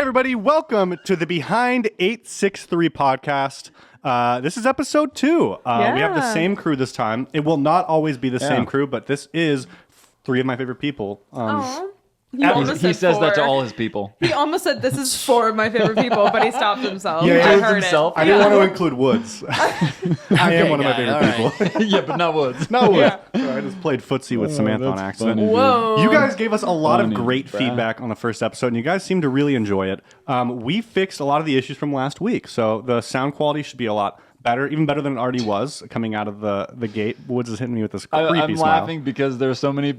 everybody. Welcome to the Behind 863 podcast. This is episode 2. We have the same crew this time. It will not always be the same crew, but this is 3 of my favorite people. He says that to all his people. He almost said this is 4 of my favorite people, but he stopped himself. Yeah, I heard himself. I didn't want to include Woods. I am one of my favorite people. Yeah, but not Woods. Not Woods. So I just played footsie with Samantha on accident. Funny, whoa. You guys gave us a lot of great feedback on the first episode, and you guys seem to really enjoy it. We fixed a lot of the issues from last week, so the sound quality should be a lot better, even better than it already was coming out of the gate. Woods is hitting me with this creepy I'm smile. laughing because there's so many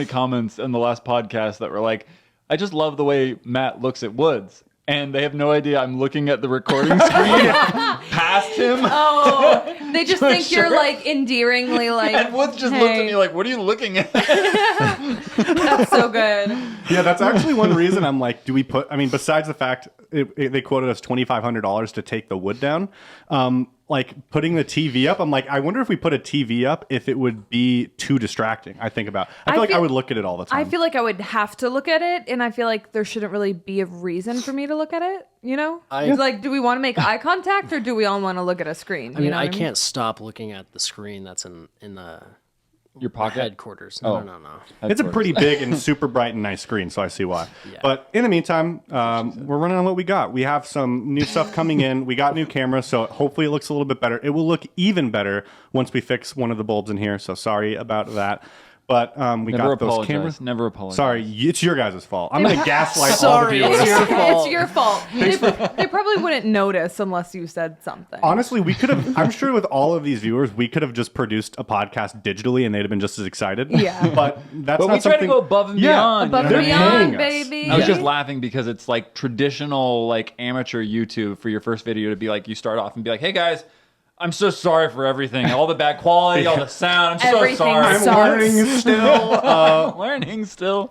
comments in the last podcast that were like, I just love the way Matt looks at Woods. And they have no idea I'm looking at the recording screen past him. Oh, they just think you're like endearingly like. And Woods just looked at me like, what are you looking at? That's so good. Yeah, that's actually one reason I'm like, do we put, I mean, besides the fact they quoted us $2,500 to take the wood down, like putting the TV up, I'm like, I wonder if we put a TV up, if it would be too distracting. I feel like I would look at it all the time. I feel like I would have to look at it, and I feel like there shouldn't really be a reason for me to look at it, you know? It's like, do we want to make eye contact, or do we all want to look at a screen? I mean, I can't stop looking at the screen that's in the Your pocket? headquarters. No. It's a pretty big and super bright and nice screen, so I see why. Yeah. But in the meantime, we're running on what we got. We have some new stuff coming in. We got new cameras, so hopefully it looks a little bit better. It will look even better once we fix one of the bulbs in here, so sorry about that. But we got those cameras. Never apologize. Sorry, it's your guys' fault. I'm going to gaslight all the Sorry, viewers. it's your fault. It's your fault. They probably wouldn't notice unless you said something. Honestly, we could have, I'm sure with all of these viewers, we could have just produced a podcast digitally and they'd have been just as excited. Yeah. But that's But not we try something... to go above and beyond. Above They're and paying beyond, us. baby. I was just laughing because it's like traditional, like amateur YouTube for your first video to be like, you start off and be like, hey guys, I'm so sorry for everything. All the bad quality, all the sound. I'm Everything so sorry. sucks. I'm learning still. Learning still.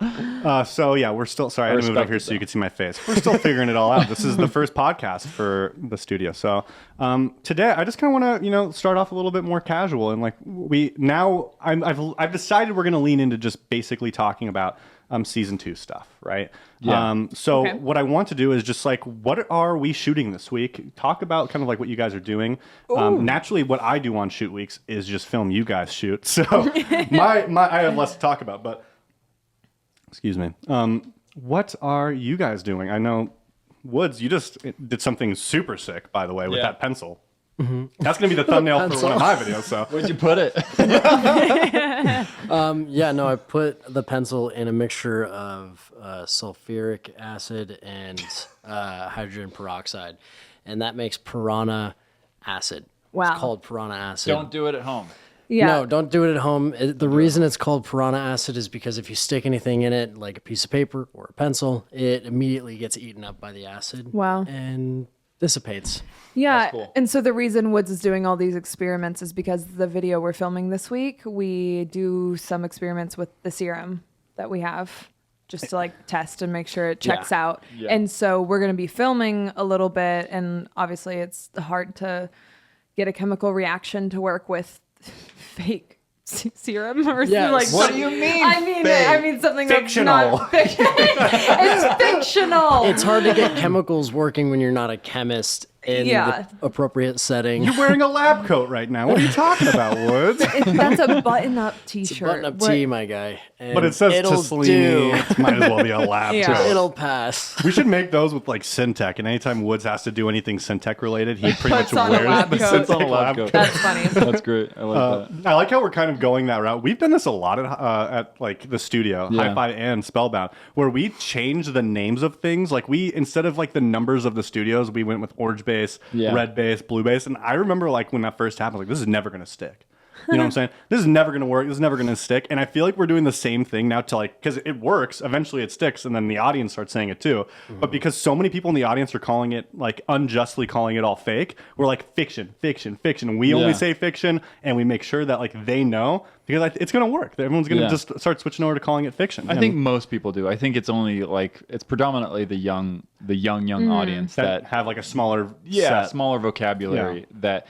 So yeah, we're still, sorry, I had to move it over here so you could see my face. We're still figuring it all out. This is the first podcast for the studio. So today I just kind of want to, start off a little bit more casual. And like I've decided we're going to lean into just basically talking about season 2 stuff, right? Yeah. Okay. What I want to do is just like, what are we shooting this week? Talk about kind of like what you guys are doing. Naturally, what I do on shoot weeks is just film you guys shoot. So I have less to talk about, but excuse me. What are you guys doing? I know, Woods, you just did something super sick, by the way, with that pencil. Mm-hmm. That's going to be the thumbnail for one of my videos. So Where'd you put it? I put the pencil in a mixture of sulfuric acid and hydrogen peroxide, and that makes piranha acid. Wow. It's called piranha acid. Don't do it at home. Yeah. No, don't do it at home. The reason it's called piranha acid is because if you stick anything in it, like a piece of paper or a pencil, it immediately gets eaten up by the acid. Wow. And dissipates. Yeah, cool. and so the reason Woods is doing all these experiments is because the video we're filming this week, we do some experiments with the serum that we have just to like test and make sure it checks out. Yeah. And so we're going to be filming a little bit, and obviously it's hard to get a chemical reaction to work with fake serum or like What do you mean? I mean something Fictional. that's not it's fictional. It's hard to get chemicals working when you're not a chemist in Yeah. the appropriate setting. you're wearing a lab coat right now. What are you talking about, Woods? That's a button-up t-shirt. Button-up tee, my guy. And But it says it'll Taslimi. do. It might as well be a lab Yeah. coat. It'll pass. We should make those with like Syntec, and anytime Woods has to do anything Syntec related, he pretty Puts much on a wears lab the coat. It's on a Syntec lab lab coat. coat. That's funny. That's great. I like that. I like how we're kind of going that route. We've done this a lot at like the studio, Yeah. Hi-Fi and Spellbound, where we change the names of things. Like we, instead of like the numbers of the studios, we went with orange base, red base, blue base. And I remember like when that first happened, I was like, this is never going to stick. You know what I'm saying? This is never going to work. This is never going to stick. And I feel like we're doing the same thing now to like, because it works. Eventually it sticks. And then the audience starts saying it too. But because so many people in the audience are calling it, like unjustly calling it all fake, we're like fiction, fiction, fiction. And we only say fiction, and we make sure that like they know, because it's going to work. Everyone's going to just start switching over to calling it fiction. I think most people do. I think it's only like, it's predominantly the young audience that have like a smaller yeah, set. smaller vocabulary that,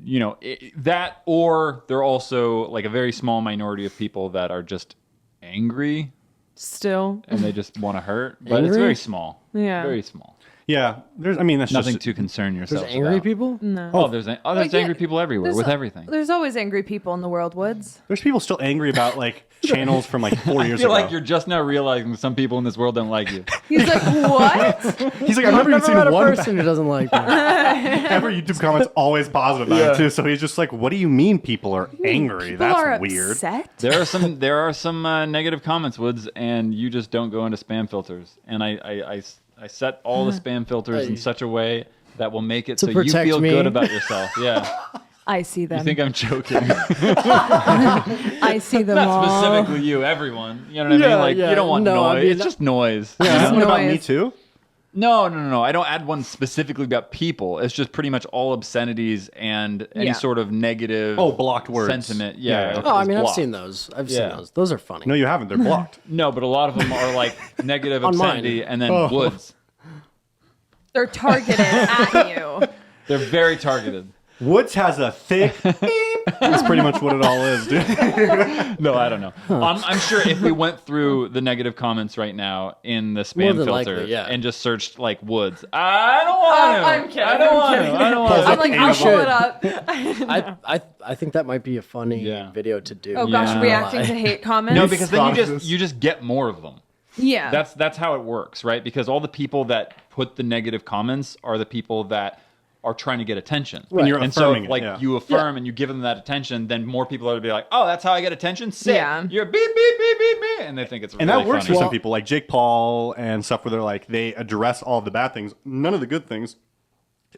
you know, that, or they're also like a very small minority of people that are just angry Still. and they just want to hurt, but it's Angry? very small. Yeah. Very small. Yeah, that's Nothing just to concern yourself. There's angry people? No. Oh, there's angry people everywhere There's with everything. There's always angry people in the world, Woods. there's people still angry about like channels from like 4 I years feel ago. like you're just now realizing some people in this world don't like you. He's like, what? He's like, I've never even Never seen met a one person who doesn't like me. every YouTube comment's always positive about it too. So he's just like, what do you mean people are angry? People That's are weird. upset? There are some negative comments, Woods, and you just don't go into spam filters. And I set all the spam filters in such a way that will make it so you protect feel me. good about yourself. Yeah. I see them. You think I'm joking? I see them Not all. specifically you, everyone. You know what I mean? Like, yeah. you don't want No, noise. I mean, It's just noise. Is this one about me Noise. too? No. I don't add one specifically about people. It's just pretty much all obscenities and any Yeah. sort of negative Blocked words. sentiment. Yeah. Yeah. Oh, I is mean, I've blocked. seen those. I've Yeah. seen those. Those are funny. No, you haven't. They're blocked. No, but a lot of them are like negative On mine. obscenity and then Woods. They're targeted at you. They're very targeted. Woods has a thick beep. That's pretty much what it all is, dude. No, I don't know. I'm sure if we went through the negative comments right now in the More spam than filter likely, yeah. and just searched like Woods, I don't want to. I'm kidding, I don't I'm want kidding. to. I don't want Pulls to. I'm like, You I'll should. pull it up. I think that might be a funny Yeah. video to do. Oh gosh, Yeah. reacting to hate comments. No, because then Sauces. you just get more of them. yeah, That's how it works, right? Because all the people that put the negative comments are the people that are trying to get attention. And you're And so, affirming it, like, yeah. you affirm and you give them that attention, then more people are to be like, oh, that's how I get attention? Sick. Yeah. You're beep, beep, beep, beep, beep. And they think it's And really that works funny. for some people, like Jake Paul and stuff, where they're like, they address all of the bad things, none of the good things,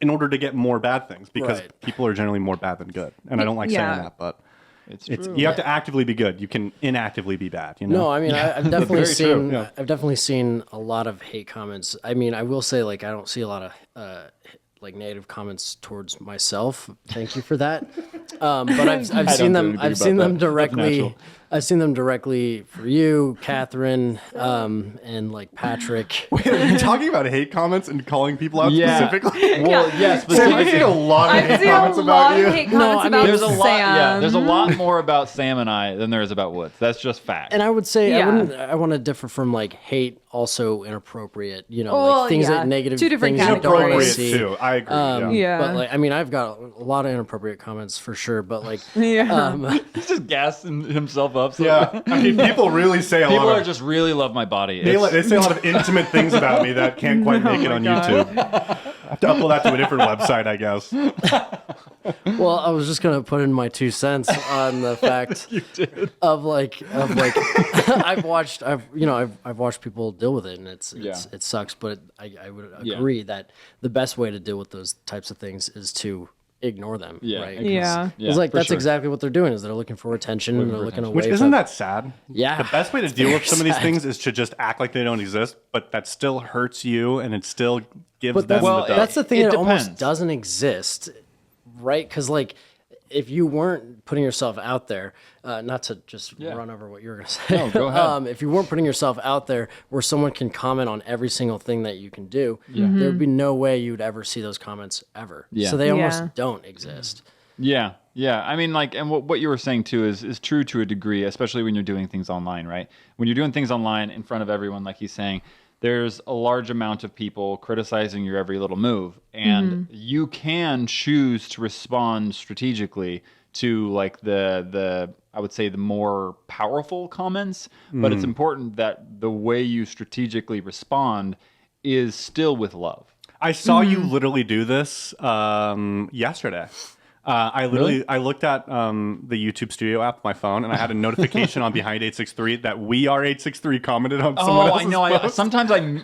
in order to get more bad things, because Right. people are generally more bad than good. And I don't like Yeah. saying that, but It's it's true. you have to actively be good. You can inactively be bad. You know? No, I mean, I've definitely Very true, seen. yeah. I've definitely seen a lot of hate comments. I mean, I will say, like, I don't see a lot of like negative comments towards myself. Thank you for that. But I've don't seen do them. anything I've about seen them that. That's directly. natural. I've seen them directly for you, Catherine, and like Patrick. Wait, are you talking about hate comments and calling people out Yeah. specifically? Well, yeah, Sam, I specifically. see a lot of I hate see a comments lot about of you. hate comments I mean, about There's a Sam. lot. Yeah, there's a lot more about Sam and I than there is about Woods. That's just fact. And I would say Yeah. I want to differ from like hate, also inappropriate. You know, Well, like things yeah. that negative. Two different things you don't wanna categories. Inappropriate see. too. I agree. Yeah. But like, I mean, I've got a lot of inappropriate comments for sure. But like, Yeah. He's just gassing himself up. So Yeah, I mean, people really say a People lot are of. just really love my body. They It's- say a lot of intimate things about me that can't quite make it on YouTube. I have to upload that to a different website, I guess. well, I was just gonna put in my 2 cents on the fact of like I've watched people deal with it, and it sucks. But I would agree that the best way to deal with those types of things is to ignore them. Yeah, right? Yeah. Yeah, It's like for that's sure. exactly what they're doing. Is they're looking for attention and they're looking away. Which isn't from, that sad? Yeah. The best way to It's deal with very some of these sad. things is to just act like they don't exist, but that still hurts you and it still gives But them that's, the that's the thing It that almost depends. doesn't exist, right? Because like, if you weren't putting yourself out there, not to just run over what you were going to say. No, go ahead. If you weren't putting yourself out there where someone can comment on every single thing that you can do, there would be no way you'd ever see those comments ever. Yeah. So they almost Yeah. don't exist. Yeah, yeah. I mean, like, and what you were saying too is true to a degree, especially when you're doing things online, right? When you're doing things online in front of everyone, like he's saying, there's a large amount of people criticizing your every little move, and you can choose to respond strategically to like the I would say the more powerful comments, but it's important that the way you strategically respond is still with love. I saw you literally do this yesterday. I looked at the YouTube Studio app on my phone, and I had a notification on Behind 863 that We Are 863 commented on someone Oh, else's I know. post. Sometimes I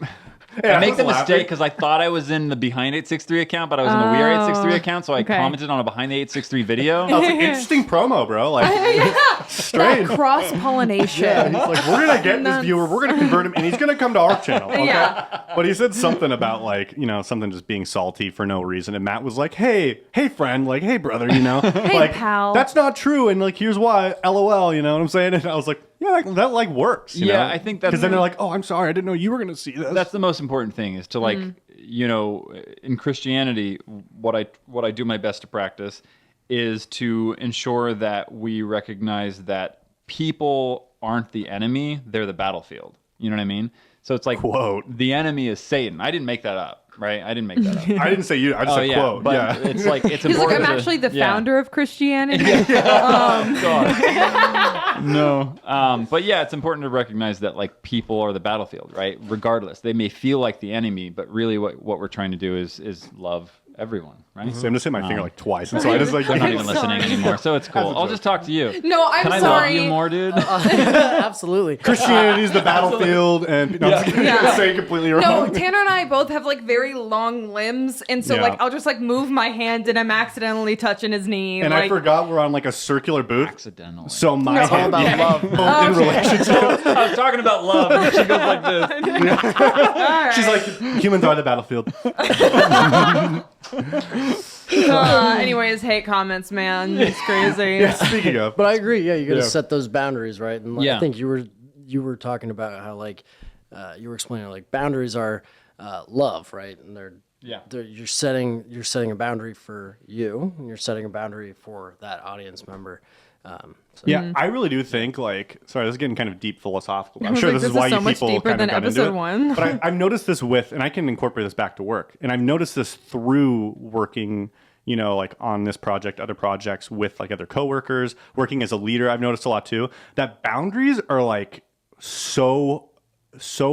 I make was the laughing. mistake because I thought I was in the Behind 863 account, but I was in the We Are 863 account, so I okay. commented on a Behind the 863 video. I was like, interesting promo, bro. Like, That strange. cross pollination. He's like, we're gonna get this viewer, we're gonna convert him, and he's gonna come to our channel. Okay? Yeah. But he said something about like, something just being salty for no reason, and Matt was like, hey friend, like, hey brother, Hey, like, pal. that's not true, and like, here's why, LOL, you know what I'm saying? And I was like, yeah, that like works. You Yeah, know? I think that's- because then they're like, oh, I'm sorry, I didn't know you were gonna see this. That's the most important thing is to like, in Christianity, what I do my best to practice is to ensure that we recognize that people aren't the enemy, they're the battlefield. You know what I mean? So it's like, Quote. The enemy is Satan. I didn't make that up, right? I didn't make that up. I didn't say you. I just said quote. But Yeah. it's like, it's He's like, important. I'm actually the yeah. founder of Christianity. God. No. But yeah, it's important to recognize that like people are the battlefield, right? Regardless, they may feel like the enemy, but really what we're trying to do is love everyone, right? So I'm just hitting my finger like twice, and so I just like They're not even I'm listening sorry. anymore, so it's cool. I'll just talk to you. No, I'm Can I sorry. love you more, dude? Absolutely. Christianity's the battlefield, and no, I'm just kidding. Yeah. Saying completely No, wrong. Tanner and I both have like very long limbs, and so Yeah. like I'll just like move my hand and I'm accidentally touching his knee. And like, I forgot we're on like a circular booth. Accidentally. So my No. hand, All about love. both in relationship. I was talking about love, and she goes like this. She's like, humans are the battlefield. Anyways, hate comments, man. It's crazy. Yeah, speaking of. But I agree. Yeah, you got to Yeah. set those boundaries, right? And like, Yeah. I think you were talking about how like you were explaining like boundaries are love, right? And you're setting a boundary for you, and you're setting a boundary for that audience member. Yeah, I really do think like, sorry, this is getting kind of deep philosophical. I'm was sure like, this is this why is so you much people deeper kind of than got into episode it. one. But I've noticed this with, and I can incorporate this back to work, and I've noticed this through working, you know, like on this project, other projects with like other coworkers, working as a leader. I've noticed a lot too, that boundaries are like so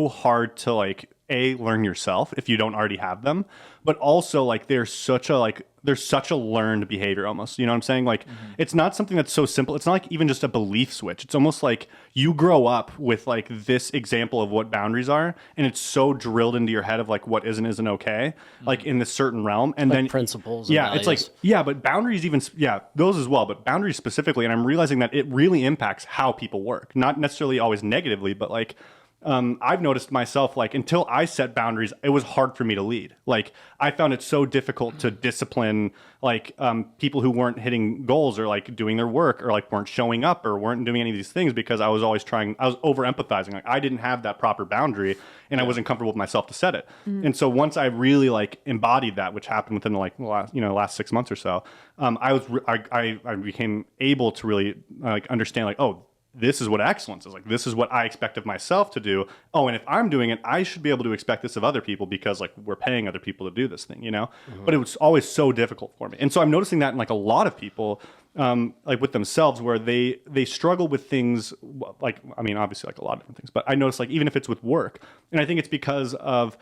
hard to like learn yourself if you don't already have them, but also like there's such a learned behavior almost, you know what I'm saying? Like it's not something that's so simple. It's not like even just a belief switch. It's almost like you grow up with like this example of what boundaries are, and it's so drilled into your head of like what is and isn't okay, like in this certain realm. And Like then principles and Yeah, it's like, values. yeah, but boundaries even, yeah, those as well, but boundaries specifically. And I'm realizing that it really impacts how people work, not necessarily always negatively, but like, I've noticed myself, like, until I set boundaries, it was hard for me to lead. Like, I found it so difficult to discipline, like, people who weren't hitting goals or, like, doing their work or, like, weren't showing up or weren't doing any of these things because I was always I was over empathizing. Like, I didn't have that proper boundary and I wasn't comfortable with myself to set it. And so once I really, like, embodied that, which happened within, like, the last 6 months or so, I became able to really, like, understand, like, oh, this is what excellence is. Like, this is what I expect of myself to do. Oh, and if I'm doing it, I should be able to expect this of other people because, like, we're paying other people to do this thing, you know? But it was always so difficult for me. And so I'm noticing that in, like, a lot of people, like, with themselves, where they struggle with things, like, I mean, obviously, like, a lot of different things. But I notice, like, even if it's with work, and I think it's because of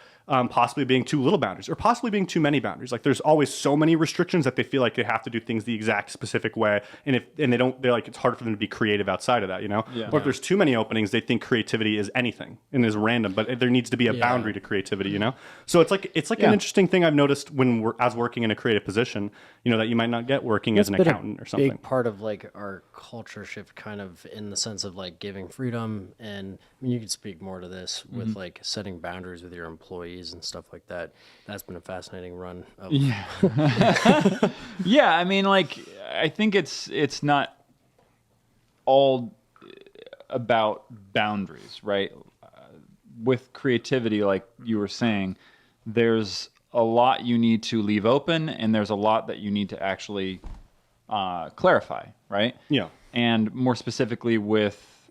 possibly being too little boundaries or possibly being too many boundaries. Like, there's always so many restrictions that they feel like they have to do things the exact specific way. And they're like, it's hard for them to be creative outside of that, you know? Yeah. Or if there's too many openings, they think creativity is anything and is random, but there needs to be a boundary to creativity, you know? So it's like an interesting thing I've noticed when we're working in a creative position, you know, that you might not get working as an accountant or something. Big part of like our culture shift, kind of in the sense of like giving freedom, and I mean, you could speak more to this with like setting boundaries with your employees and stuff like that. That's been a fascinating run of Yeah, I mean, like, I think it's not all about boundaries, right? With creativity, like you were saying, there's a lot you need to leave open, and there's a lot that you need to actually clarify, right? Yeah. And more specifically with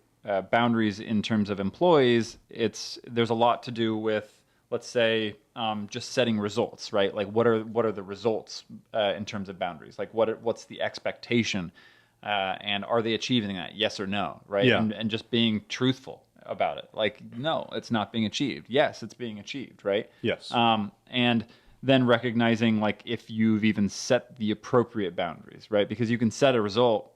boundaries in terms of employees, there's a lot to do with, let's say, just setting results, right? Like, what are the results in terms of boundaries? Like, what's the expectation, and are they achieving that? Yes or no, right? Yeah. And just being truthful about it. Like, no, it's not being achieved. Yes, it's being achieved, right? Yes. And then recognizing, like, if you've even set the appropriate boundaries, right? Because you can set a result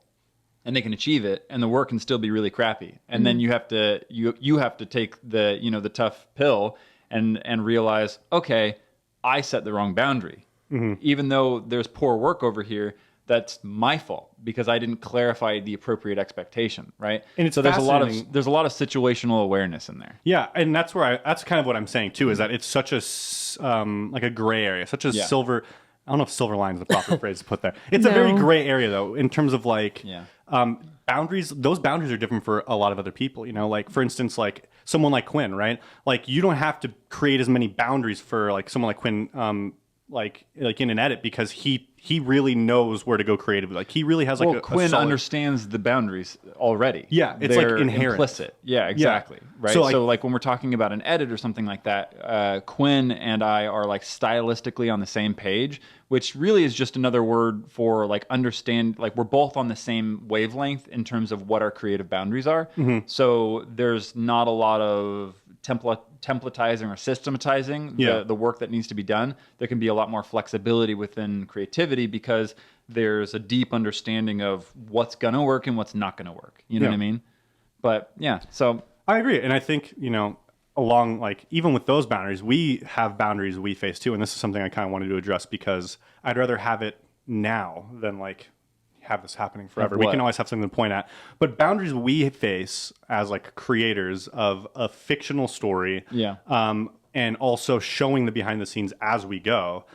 and they can achieve it, and the work can still be really crappy. And then you have to take the tough pill and realize, okay, I set the wrong boundary. Even though there's poor work over here, that's my fault because I didn't clarify the appropriate expectation, right? And it's so there's a lot fascinating. of situational awareness in there. Yeah, and that's kind of what I'm saying too, is that it's such a like a gray area, such a silver. I don't know if silver line is the proper phrase to put there. It's a very gray area though, in terms of like boundaries. Those boundaries are different for a lot of other people. You know, like for instance, like someone like Quinn, right? Like you don't have to create as many boundaries for like someone like Quinn. Like in an edit because he he really knows where to go creatively. Like he really has like Quinn understands the boundaries already. Yeah, it's they're like inherent. implicit. Yeah, exactly. Yeah. Right. So like when we're talking about an edit or something like that, Quinn and I are like stylistically on the same page, which really is just another word for like understand. Like we're both on the same wavelength in terms of what our creative boundaries are. Mm-hmm. So there's not a lot of templatizing or systematizing the work that needs to be done. There can be a lot more flexibility within creativity because there's a deep understanding of what's going to work and what's not going to work. You know what I mean? But yeah, so I agree. And I think, along like even with those boundaries, we have boundaries we face too. And this is something I kind of wanted to address because I'd rather have it now than like have this happening forever. We can always have something to point at, but boundaries we face as like creators of a fictional story, and also showing the behind the scenes as we go.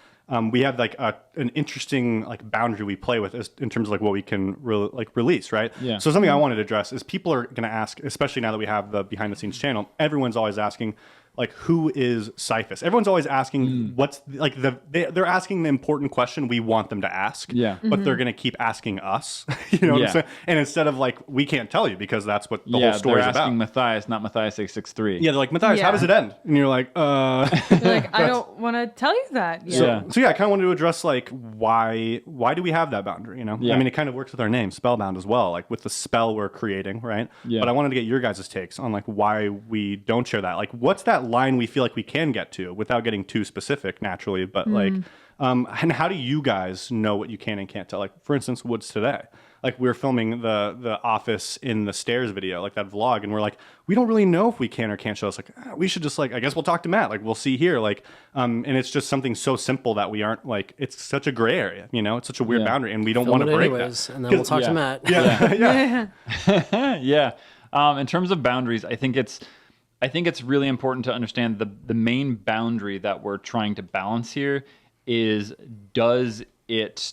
We have like an interesting like boundary we play with in terms of like what we can release, right? Yeah. So something I wanted to address is people are going to ask, especially now that we have the behind the scenes channel, everyone's always asking, like, who is Syphus? Everyone's always asking what's like they're asking the important question we want them to ask. Yeah. But they're gonna keep asking us. You know what I'm saying? And instead of like, we can't tell you because that's what the whole story is about. They're asking Matthias, not Matthias 663. Yeah, they're like, Matthias, how does it end? And you're like, You're like, I don't want to tell you that. So I kind of wanted to address like why do we have that boundary? I mean, it kind of works with our name, Spellbound, as well, like with the spell we're creating, right? Yeah. But I wanted to get your guys' takes on like why we don't share that. Like, what's that line we feel like we can get to without getting too specific naturally, but like and how do you guys know what you can and can't tell? Like, for instance, Woods today, like we were filming the office in the stairs video, like that vlog, and we're like, we don't really know if we can or can't show us. Like, we should just like, I guess we'll talk to Matt, like we'll see here, like and it's just something so simple that we aren't like, it's such a gray area, it's such a weird boundary, and we don't want to break that. And then we'll talk to Matt. In terms of boundaries, I think it's really important to understand the main boundary that we're trying to balance here is, does it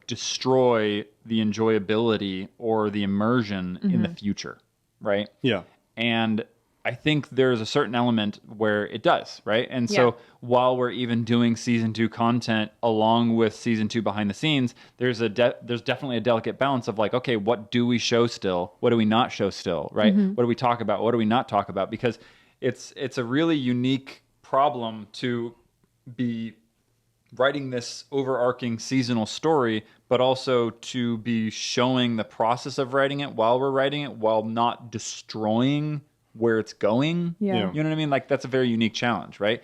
destroy the enjoyability or the immersion in the future, right? Yeah. And I think there's a certain element where it does, right? And so while we're even doing season 2 content along with season 2 behind the scenes, there's definitely a delicate balance of like, okay, what do we show still? What do we not show still, right? What do we talk about? What do we not talk about? Because it's a really unique problem to be writing this overarching seasonal story, but also to be showing the process of writing it while we're writing it, while not destroying where it's going. You know what I mean? Like, that's a very unique challenge, right?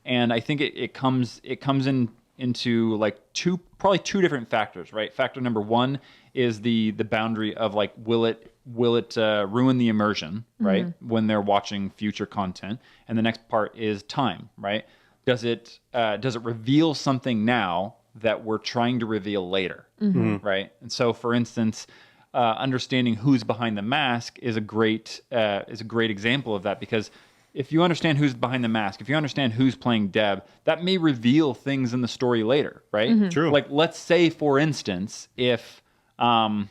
And I think it comes into like probably two different factors, right? Factor number one is the boundary of like, will it ruin the immersion, right? When they're watching future content. And the next part is time, right? Does it reveal something now that we're trying to reveal later, right? And so, for instance, understanding who's behind the mask is a great example of that, because if you understand who's behind the mask, if you understand who's playing Deb, that may reveal things in the story later, right? True. Like, let's say, for instance, if I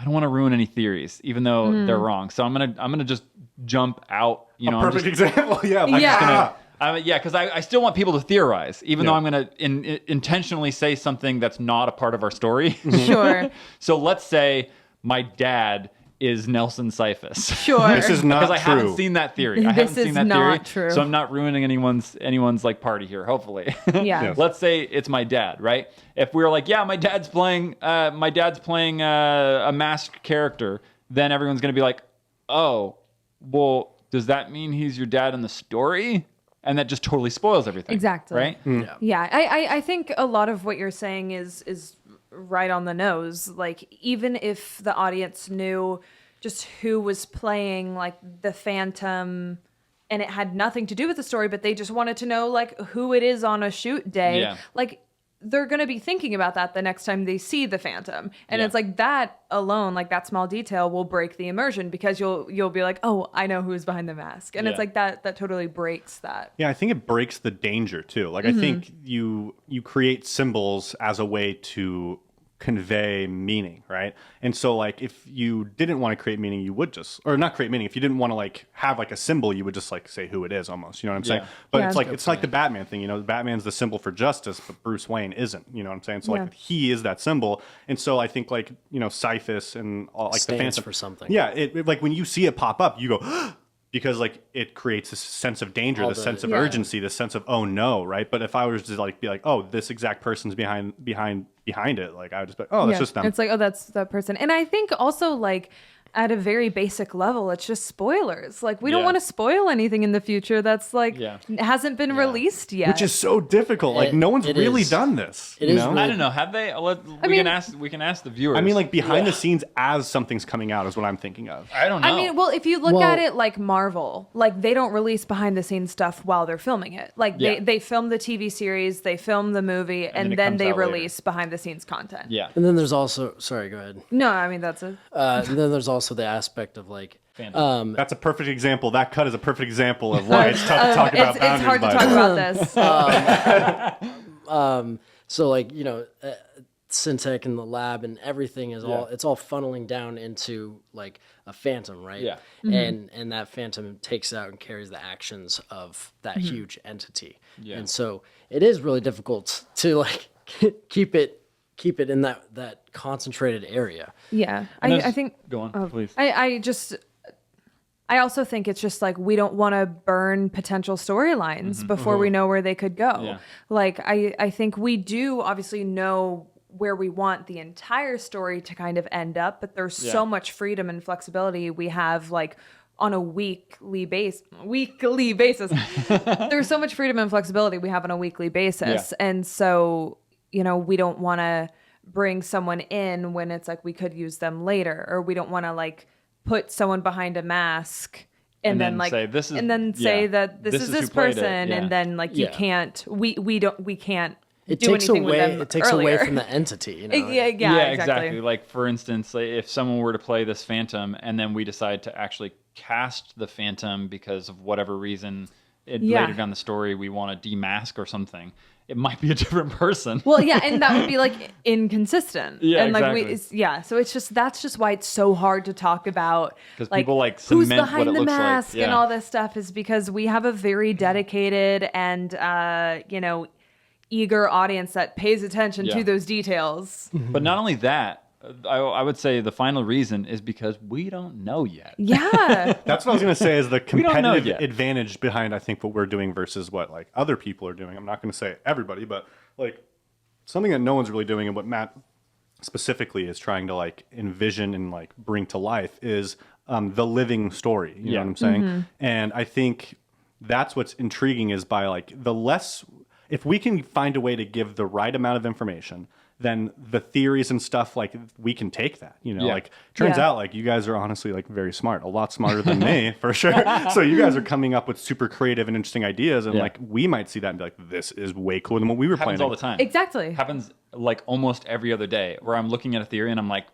don't want to ruin any theories, even though they're wrong, so I'm gonna just jump out. Perfect example. Because I still want people to theorize, even though I'm going to intentionally say something that's not a part of our story. Sure. So let's say my dad is Nelson Syphus. Sure. This is not because I haven't seen that theory. I haven't seen that theory. True. So I'm not ruining anyone's like party here, hopefully. Yeah. Let's say it's my dad, right? If we were like, yeah, my dad's playing a masked character, then everyone's going to be like, oh, well, does that mean he's your dad in the story? And that just totally spoils everything. Exactly. Right? Yeah. I think a lot of what you're saying is right on the nose. Like, even if the audience knew just who was playing like the Phantom and it had nothing to do with the story, but they just wanted to know like who it is on a shoot day, like they're going to be thinking about that the next time they see the Phantom. And it's like that alone, like that small detail will break the immersion, because you'll be like, oh, I know who's behind the mask. And it's like that totally breaks that. Yeah, I think it breaks the danger too. Like, I think you create symbols as a way to convey meaning, right? And so like if you didn't want to create meaning, you would just, or not create meaning, if you didn't want to like have like a symbol, you would just like say who it is almost, you know what I'm saying? But it's like it's like the Batman thing, you know, Batman's the symbol for justice, but Bruce Wayne isn't, you know what I'm saying? So like he is that symbol. And so I think like, you know, Syphus and all, like the Phantom for something. Yeah, it like when you see it pop up, you go because like it creates this sense of danger, this sense of urgency, this sense of oh no, right? But if I was to like be like, oh, this exact person's behind it, like I would just be like, oh, that's just them. It's like, oh, that's that person. And I think also like at a very basic level, it's just spoilers. Like we don't want to spoil anything in the future that's like hasn't been released yet. Which is so difficult. Like no one's really done this. It is know? I don't know. Have they? We can ask the viewers. I mean, like behind the scenes as something's coming out is what I'm thinking of. I don't know. I mean, well, if you look at it like Marvel, like they don't release behind the scenes stuff while they're filming it. Like they film the TV series, they film the movie, and then they release behind the scenes content. Yeah. And then there's also, sorry, go ahead. No, I mean that's it. And then there's also the aspect of like, That's a perfect example. That cut is a perfect example of why it's tough to talk about boundaries. It's hard to talk about this. so like, you know, Syntech and the lab and everything is it's all funneling down into like a phantom, right? Yeah. And that phantom takes out and carries the actions of that huge entity. Yeah. And so it is really difficult to like keep it in that concentrated area. Yeah. I think go on, please. I also think it's just like we don't want to burn potential storylines before we know where they could go. Yeah. Like I think we do obviously know where we want the entire story to kind of end up, but there's so much freedom and flexibility we have like on a weekly basis. There's so much freedom and flexibility we have on a weekly basis. Yeah. And so, you know, we don't want to bring someone in when it's like we could use them later, or we don't want to like put someone behind a mask and then like say this is, and then say that this is this person and then like you can't we can't do anything with them. It takes away from the entity, you know. Yeah, exactly. Like for instance, like, if someone were to play this Phantom and then we decide to actually cast the Phantom because of whatever reason later down the story we want to demask or something, it might be a different person. Well, yeah, and that would be like inconsistent. Yeah, and like exactly. so it's just that's just why it's so hard to talk about because like, people like who's cement behind what it the looks mask like. and all this stuff is because we have a very dedicated and you know, eager audience that pays attention to those details. But not only that, I would say the final reason is because we don't know yet. Yeah. That's what I was going to say is the competitive advantage behind, I think, what we're doing versus what like other people are doing. I'm not going to say everybody, but like something that no one's really doing and what Matt specifically is trying to like envision and like bring to life is the living story. You know what I'm saying? And I think that's what's intriguing is by like if we can find a way to give the right amount of information, then the theories and stuff, like we can take that, you know, like turns out like you guys are honestly like very smart, a lot smarter than me for sure. So you guys are coming up with super creative and interesting ideas. And like, we might see that and be like, this is way cooler than what we were planning. Happens all the time. Exactly. Happens like almost every other day where I'm looking at a theory and I'm like,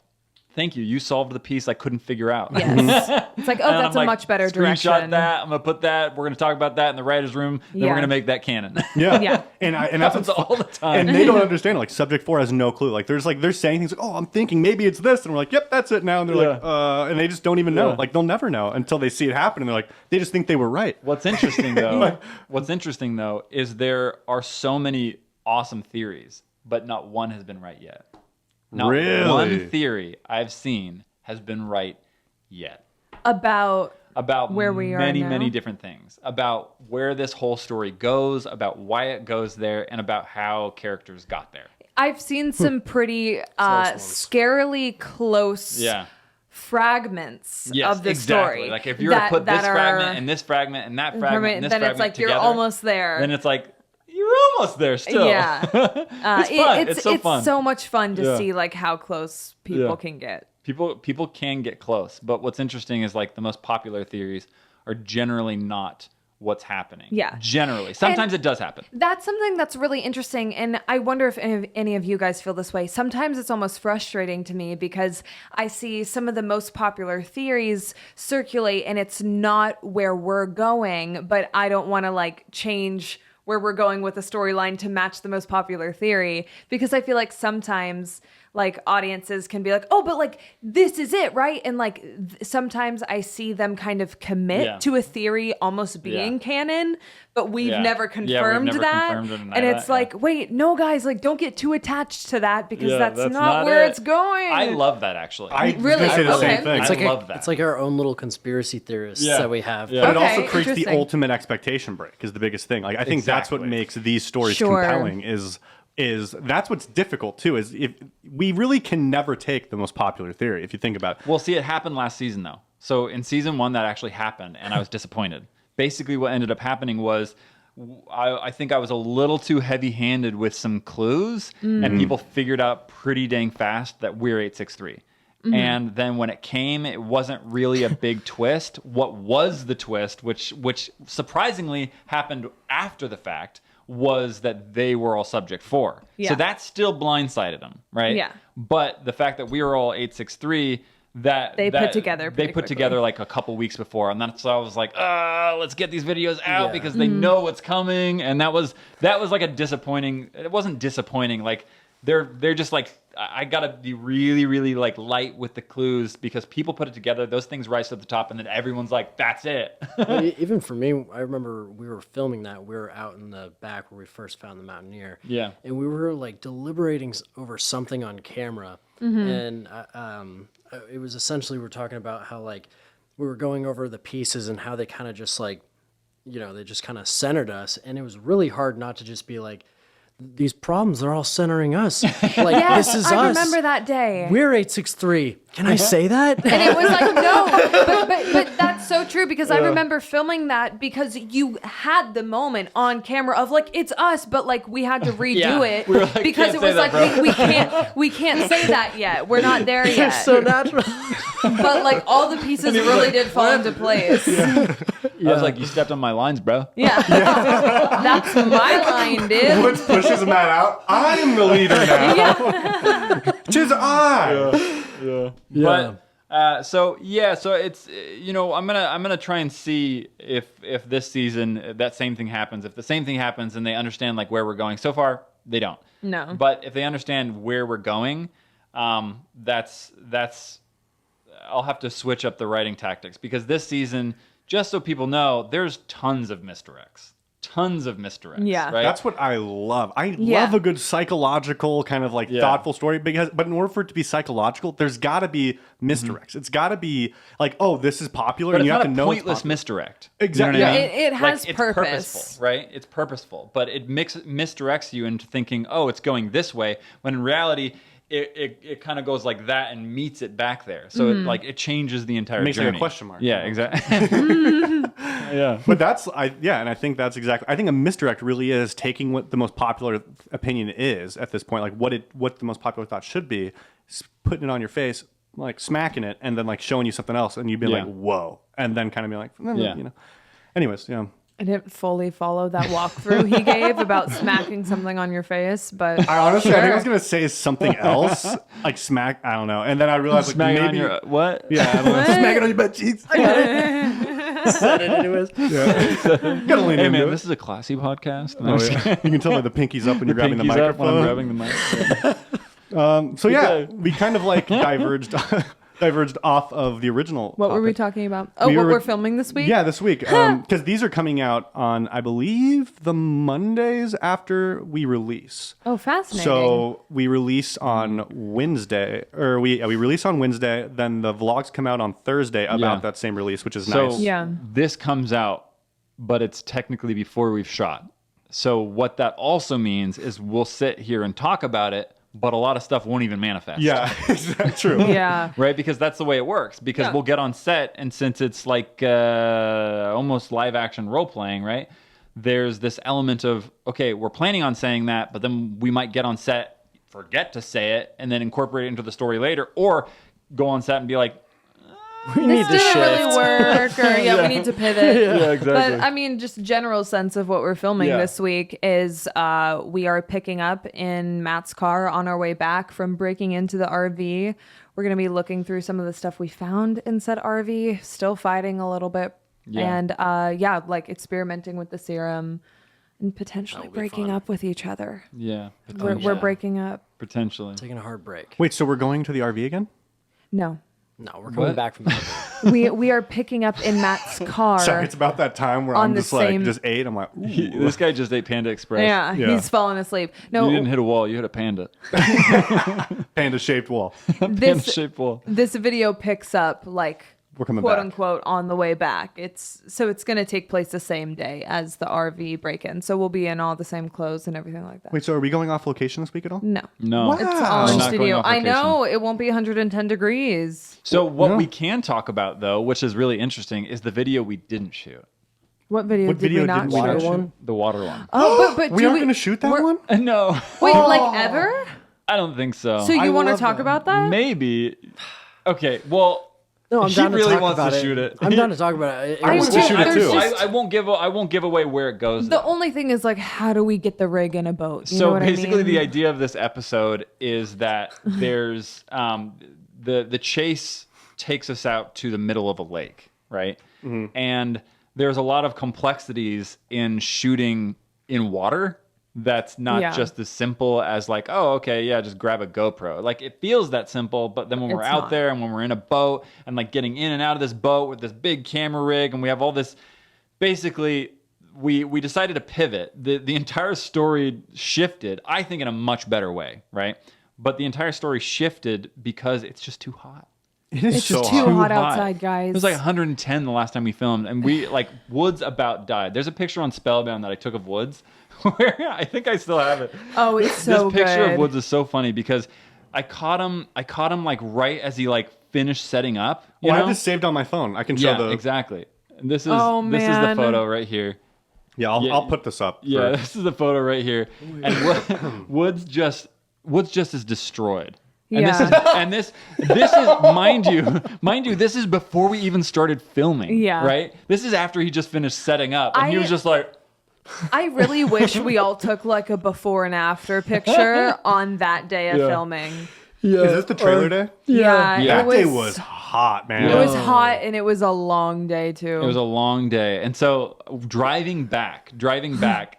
thank you. You solved the piece I couldn't figure out. Yes. It's like, oh, that's a much better direction. Screenshot that. I'm going to put that. We're going to talk about that in the writer's room. Then we're going to make that canon. Yeah. And that's happens all the time. And they don't understand it. Like Subject 4 has no clue. Like they're saying things like, oh, I'm thinking maybe it's this. And we're like, yep, that's it now. And they're like, and they just don't even know. Like they'll never know until they see it happen. And they're like, they just think they were right. What's interesting though, is there are so many awesome theories, but not one has been right yet. Not one theory I've seen has been right yet. About where we are now? Many different things. About where this whole story goes, about why it goes there, and about how characters got there. I've seen some pretty scarily close fragments of the story. Like if you were to put this fragment and this fragment and that fragment and this then fragment it's like together, you're almost there. Then it's like you're almost there still. Yeah. It's fun. It's so fun. It's so much fun to see like how close people can get. People can get close, but what's interesting is like the most popular theories are generally not what's happening. Yeah. Generally. Sometimes it does happen. That's something that's really interesting, and I wonder if any of you guys feel this way. Sometimes it's almost frustrating to me because I see some of the most popular theories circulate and it's not where we're going, but I don't want to like change where we're going with the storyline to match the most popular theory, because I feel like sometimes like audiences can be like, oh, but like this is it, right? And like sometimes I see them kind of commit to a theory almost being canon, but we've never confirmed that. And it's like, wait, no, guys, like don't get too attached to that because that's not where it's going. I love that actually. I really say the same thing. I love that. It's like our own little conspiracy theorists that we have. But it also creates the ultimate expectation break is the biggest thing. Like I think that's what makes these stories compelling is that's what's difficult too, is if we really can never take the most popular theory if you think about it. Well, see, it happened last season though. So in season 1 that actually happened and I was disappointed. Basically what ended up happening was I think I was a little too heavy-handed with some clues and people figured out pretty dang fast that we're 863. And then when it came, it wasn't really a big twist. What was the twist, which surprisingly happened after the fact, was that they were all subject 4. So that still blindsided them, right? Yeah. But the fact that we were all 863, they put together like a couple weeks before, and that's why I was like, let's get these videos out because they know what's coming. And that was like a disappointing. It wasn't disappointing. Like they're just like, I gotta be really, really like light with the clues because people put it together. Those things rise to the top, and then everyone's like, "That's it." Even for me, I remember we were filming that. We were out in the back where we first found the Mountaineer. Yeah, and we were like deliberating over something on camera, and it was essentially we're talking about how like we were going over the pieces and how they kind of just like, they just kind of centered us, and it was really hard not to just be like, these problems are all centering us. Like, yes, this is I us. remember that day. We're 863. Can I say that? And it was like, no, but that's so true because I remember filming that because you had the moment on camera of like, it's us, but like we had to redo it like, because it was like, we can't say that yet. We're not there yet. It's so natural. But like all the pieces really did fall into place. I was like, you stepped on my lines, bro. Yeah. That's my line, dude. Woods pushes Matt out. I'm the leader now. Yeah. Tis I. But so it's I'm gonna try and see if this season that same thing happens. If the same thing happens and they understand like where we're going. So far they don't. No. But if they understand where we're going, that's I'll have to switch up the writing tactics because this season, just so people know, there's tons of misdirects. Yeah. Right? That's what I love. I love a good psychological kind of like thoughtful story but in order for it to be psychological, there's got to be misdirects. It's got to be like, oh, this is popular, but and you have to know it's pointless misdirect. Exactly. You know what I mean? It has like, purpose, purposeful, right? It's purposeful, but it misdirects you into thinking, oh, it's going this way, when in reality, it kind of goes like that and meets it back there. So it changes the entire makes journey. like a question mark. Yeah, exactly. Yeah. But and I think that's exactly. I think a misdirect really is taking what the most popular opinion is at this point, like what the most popular thought should be, putting it on your face, like smacking it, and then like showing you something else, and you'd be like, whoa, and then kind of be like, Anyways, yeah. I didn't fully follow that walkthrough he gave about smacking something on your face, but I honestly, I think I was gonna say something else, like smack. I don't know, and then I realized like maybe on your what? Yeah, I don't know, smack it on your butt cheeks. I got it. Said it anyways. Yeah. Gotta lean Hey into man, it. this is a classy podcast. Oh, yeah. You can tell by the pinkies up when you're grabbing the microphone. When I'm grabbing the mic. So yeah, we kind of like diverged off of the original. What were we talking about? Oh, we're filming this week? Yeah, this week. Because these are coming out on, I believe, the Mondays after we release. Oh, fascinating. So we release on Wednesday, or we release on Wednesday. Then the vlogs come out on Thursday about that same release, which is nice. Yeah. This comes out, but it's technically before we've shot. So what that also means is we'll sit here and talk about it, but a lot of stuff won't even manifest. Yeah, is that true? Yeah. Right? Because that's the way it works. Because we'll get on set, and since it's like almost live action role playing, right? There's this element of, okay, we're planning on saying that, but then we might get on set, forget to say it, and then incorporate it into the story later, or go on set and be like, We need to this didn't shift. really work, or we need to pivot. yeah, exactly. But I mean, just general sense of what we're filming this week is we are picking up in Matt's car on our way back from breaking into the RV. We're going to be looking through some of the stuff we found in said RV, still fighting a little bit. Yeah. And like experimenting with the serum and potentially breaking up with each other. yeah. We're breaking up. Potentially. taking a hard break. Wait, so we're going to the RV again? No. No, we're coming What? back from that. We are picking up in Matt's car. Sorry, it's about that time where On I'm the just like, same- just ate. I'm like, ooh. This guy just ate Panda Express. Yeah, Yeah. he's falling asleep. No, You didn't hit a wall. You hit a panda. Panda-shaped wall. Panda-shaped wall. this video picks up like We're coming quote back. unquote on the way back. It's going to take place the same day as the RV break-in. So we'll be in all the same clothes and everything like that. Wait, so are we going off location this week at all? No. No. It's all We're in not going studio. off I location. know it won't be 110 degrees. So what No. we can talk about, though, which is really interesting, is the video we didn't shoot. What video What did video we not didn't we shoot? not Water shoot? one? The water one. Oh, but We do aren't going to shoot that we're- one? No. Wait, like ever? I don't think so. So you want to love talk that. about that? Maybe. Okay, well, No, I'm he down to really talk wants about to it. shoot it. I'm down to talk about it. I want do to shoot it there's too. just- I won't give away where it goes. The though. only thing is like, how do we get the rig in a boat? You know So what basically, I mean? the idea of this episode is that there's the chase takes us out to the middle of a lake, right? And there's a lot of complexities in shooting in water. That's not Yeah. just as simple as like, oh, okay, yeah, just grab a GoPro. Like it feels that simple, but then when we're It's out not. there and when we're in a boat and like getting in and out of this boat with this big camera rig and we have all this, basically we decided to pivot. The entire story shifted, I think, in a much better way, right? But the entire story shifted because it's just too hot. It is It's so too hot. hot outside, guys. It was like 110 the last time we filmed, and we like Woods about died. There's a picture on Spellbound that I took of Woods, where I think I still have it. Oh, it's so This picture good. of Woods is so funny because I caught him like right as he like finished setting up. You Well, I know? have this saved on my phone. I can show Yeah, the. exactly. And this is Oh, this is the man. photo right here. Yeah, I'll, Yeah. I'll put this up. Yeah, for- this is the photo right here, and Woods just is destroyed. And Yeah. this is mind you, this is before we even started filming. Yeah. Right. This is after he just finished setting up, and he I- was just like, I really wish we all took like a before and after picture on that day of Yeah. filming. Yeah. Is this the trailer day? Yeah, Yeah. That day was hot, man. It was hot and it was a long day too. it was a long day, and so driving back,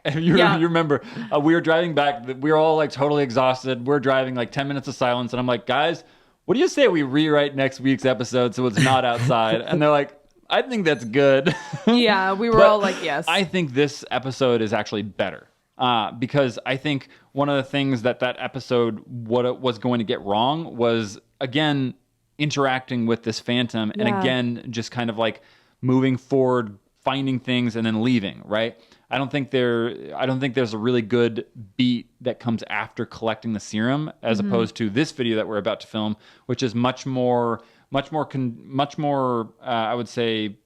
and you Yeah. remember we were driving back. We were all like totally exhausted. We're driving like 10 minutes of silence, and I'm like, guys, what do you say we rewrite next week's episode so it's not outside? And they're like, I think that's good. Yeah, we were But all like, yes. I think this episode is actually better because I think one of the things that episode what it was going to get wrong was again interacting with this phantom and Yeah. again just kind of like moving forward, finding things and then leaving. Right? I don't think there's a really good beat that comes after collecting the serum as opposed to this video that we're about to film, which is much more I would say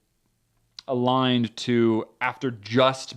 aligned to after just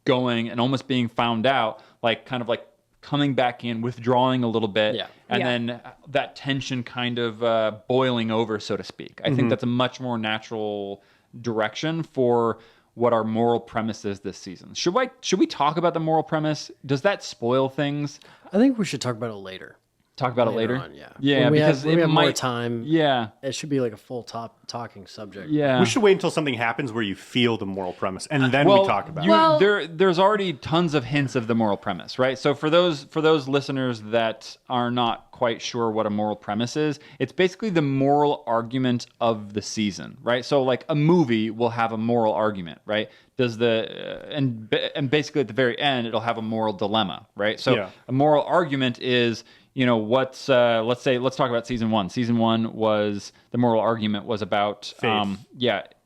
going and almost being found out, like kind of like coming back in, withdrawing a little bit, Yeah. and Yeah. then that tension kind of boiling over, so to speak. I think that's a much more natural direction for what our moral premise is this season. Should we talk about the moral premise? Does that spoil things? I think we should talk about it later. Talk about it later? on, yeah. Yeah, When we because have, when we it have might more time. Yeah. It should be like a full talking subject. Yeah. We should wait until something happens where you feel the moral premise, and then Well, we talk about it. Well- there's already tons of hints of the moral premise, right? So for those listeners that are not quite sure what a moral premise is, it's basically the moral argument of the season, right? So like a movie will have a moral argument, right? Does and basically at the very end it'll have a moral dilemma, right? So Yeah. a moral argument is, you know, let's talk about season one. Season one was the moral argument was about Faith.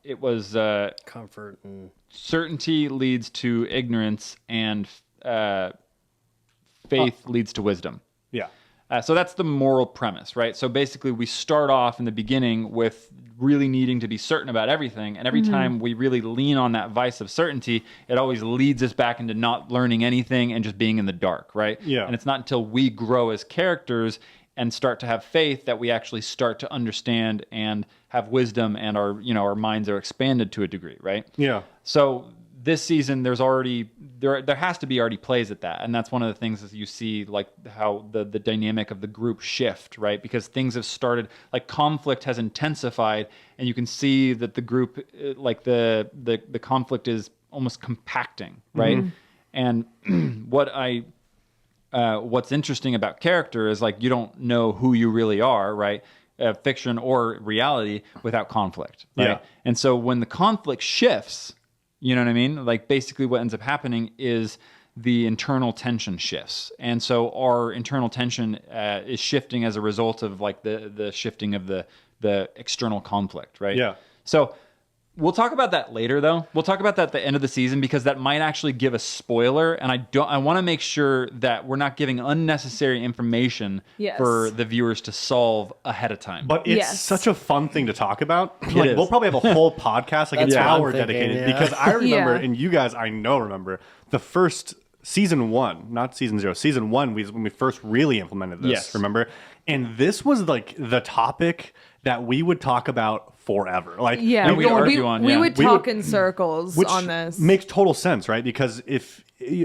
it was Comfort and certainty leads to ignorance and faith leads to wisdom. Yeah. So that's the moral premise, right? So basically we start off in the beginning with really needing to be certain about everything. And every time we really lean on that vice of certainty, it always leads us back into not learning anything and just being in the dark, right? Yeah. And it's not until we grow as characters and start to have faith that we actually start to understand and have wisdom and our minds are expanded to a degree, right? Yeah. So this season, there has to be already plays at that, and that's one of the things that you see, like how the dynamic of the group shift, right? Because things have started, like conflict has intensified, and you can see that the group, like the conflict is almost compacting, right? And what I what's interesting about character is like you don't know who you really are, right? Fiction or reality without conflict, right? Yeah. And so when the conflict shifts, you know what I mean? Like basically what ends up happening is the internal tension shifts. And so our internal tension is shifting as a result of like the shifting of the external conflict, right? Yeah. So we'll talk about that later, though. We'll talk about that at the end of the season because that might actually give a spoiler, and I want to make sure that we're not giving unnecessary information Yes. for the viewers to solve ahead of time. But it's Yes. such a fun thing to talk about. Like, is. we'll probably have a whole podcast, like an That's what I'm hour thinking, dedicated. yeah. Because I remember, Yeah. and you guys, I know, remember the first season 1, not season 0. Season 1, when we first really implemented this. Yes. Remember, and this was like the topic that we would talk about forever. Like, Yeah, we argue on, we yeah. would We talk would- in circles which on this. makes total sense, right? Because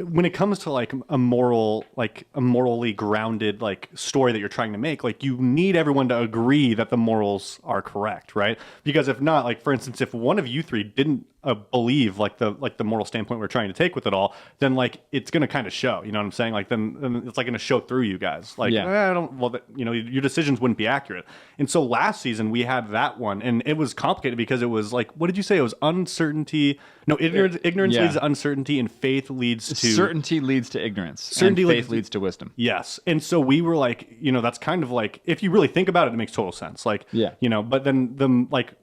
when it comes to like a morally grounded like story that you're trying to make, like you need everyone to agree that the morals are correct, right? Because if not, like for instance, if one of you three didn't believe like the moral standpoint we're trying to take with it all, then like it's gonna kind of show. You know what I'm saying? Like then it's like gonna show through you guys. Like Yeah. I don't. Well, you know, your decisions wouldn't be accurate. And so last season we had that one, and it was complicated because it was like, what did you say? It was uncertainty. No, ignorance Yeah. leads to uncertainty, and faith leads to certainty leads to ignorance. Certainty and leads faith leads to wisdom. Yes. And so we were like, you know, that's kind of like, if you really think about it, it makes total sense. Like, Yeah. you know, but then like,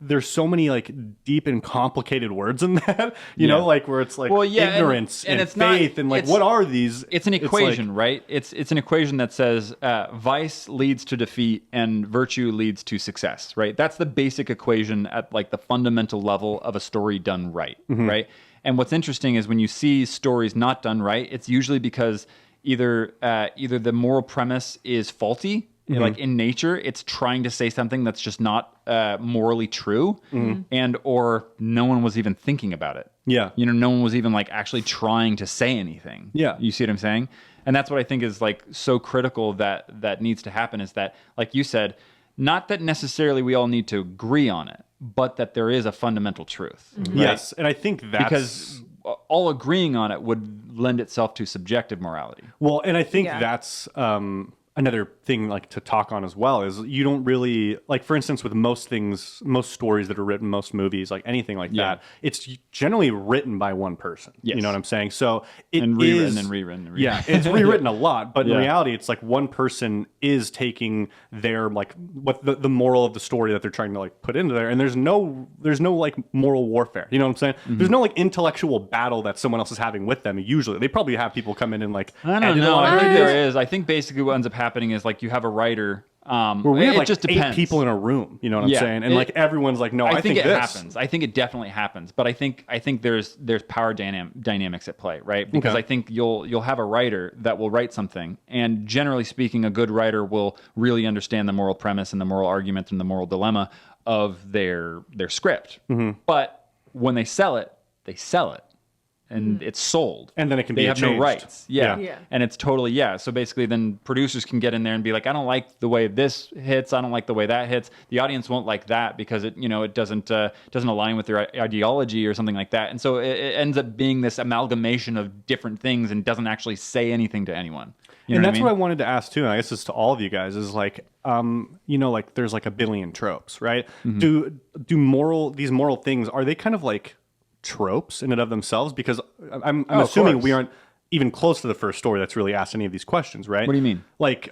there's so many like deep and complicated words in that, you know, like where it's like Well, yeah, ignorance and it's not- faith and like, it's- what are these? It's an like- equation, right? It's an equation that says vice leads to defeat and virtue leads to success, right? That's the basic equation at like the fundamental level of a story done right, right? And what's interesting is when you see stories not done right, it's usually because either the moral premise is faulty, like in nature, it's trying to say something that's just not morally true, and or no one was even thinking about it. Yeah. You know, no one was even like actually trying to say anything. Yeah. You see what I'm saying? And that's what I think is like so critical that needs to happen is that, like you said, not that necessarily we all need to agree on it, but that there is a fundamental truth. Right? Yes. And I think that's Because all agreeing on it would lend itself to subjective morality. well, and I think Yeah. that's another thing like to talk on as well is you don't really like, for instance, with most things, most stories that are written, most movies, like anything like Yeah. that, it's generally written by one person. Yes. You know what I'm saying? So it And rewritten is- and rewritten and Yeah, rewritten. it's rewritten a lot, but Yeah. in reality, it's like one person is taking their like what the moral of the story that they're trying to like put into there, and there's no like moral warfare. You know what I'm saying? Mm-hmm. There's no like intellectual battle that someone else is having with them. Usually, they probably have people come in and like I don't edit a know. lot of I think ideas. there is. I think basically what ends up happening is like you have a writer. Where we have it like just 8 depends. people in a room, you know what I'm Yeah. saying? And like everyone's like, no, I think it this. happens. I think it definitely happens. But I think there's power dynamics at play, right? Because Okay. I think you'll have a writer that will write something, and generally speaking, a good writer will really understand the moral premise and the moral argument and the moral dilemma of their script. Mm-hmm. But when they sell it, and it's sold. And then it can they be have changed. no rights. Yeah. Yeah. And it's totally, so basically then producers can get in there and be like, I don't like the way this hits. I don't like the way that hits. The audience won't like that because it doesn't align with their ideology or something like that. And so it ends up being this amalgamation of different things and doesn't actually say anything to anyone. You And know that's what I what I mean? wanted to ask too. And I guess it's to all of you guys is like, you know, like there's like a billion tropes, right? Mm-hmm. Do these moral things, are they kind of like tropes in and of themselves? Because I'm of assuming course. we aren't even close to the first story that's really asked any of these questions, right? What do you mean? Like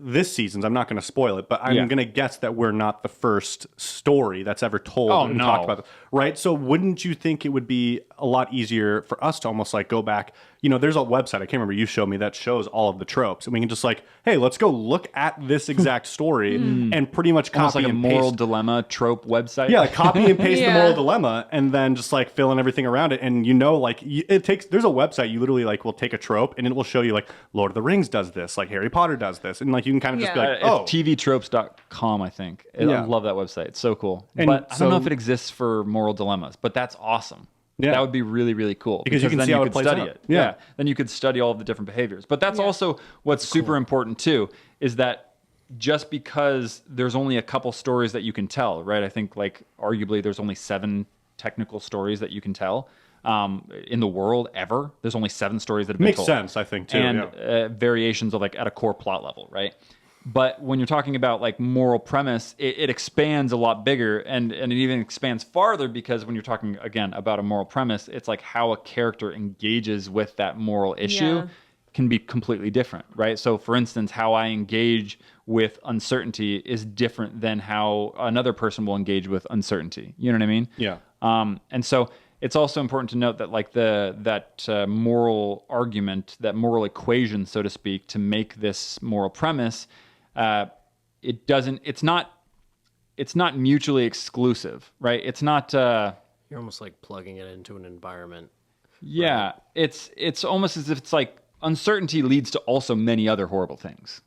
this season's, I'm not going to spoil it, but I'm Yeah. going to guess that we're not the first story that's ever told Oh, and no. talked about, right? So wouldn't you think it would be a lot easier for us to almost like go back? You know, there's a website, I can't remember, you showed me, that shows all of the tropes, and we can just like, hey, let's go look at this exact story and pretty much Almost copy like a and moral paste. dilemma trope website. Yeah, like copy and paste the Yeah. moral dilemma, and then just like fill in everything around it. And you know, like it takes. There's a website you literally like will take a trope, and it will show you like Lord of the Rings does this, like Harry Potter does this, and like you can kind of just be Yeah. like, oh, It's tvtropes.com, I think. I Yeah. love that website. It's so cool. And but I don't know so- if it exists for moral dilemmas, but that's awesome. Yeah. That would be really, really cool. Because you can then see how it could plays study out. it. Yeah. Then you could study all of the different behaviors. But that's also what's super important too, is that just because there's only a couple stories that you can tell, right? I think like arguably there's only 7 technical stories that you can tell. in the world ever. There's only 7 stories that have been told. Makes sense, I think, too. And variations of like at a core plot level, right? But when you're talking about like moral premise, it expands a lot bigger, and it even expands farther, because when you're talking again about a moral premise, it's like how a character engages with that moral issue can be completely different, right? So for instance, how I engage with uncertainty is different than how another person will engage with uncertainty. You know what I mean? Yeah. And so it's also important to note that like that moral argument, that moral equation, so to speak, to make this moral premise, it's not mutually exclusive, right? It's not. You're almost like plugging it into an environment. Yeah, right? It's almost as if it's like uncertainty leads to also many other horrible things.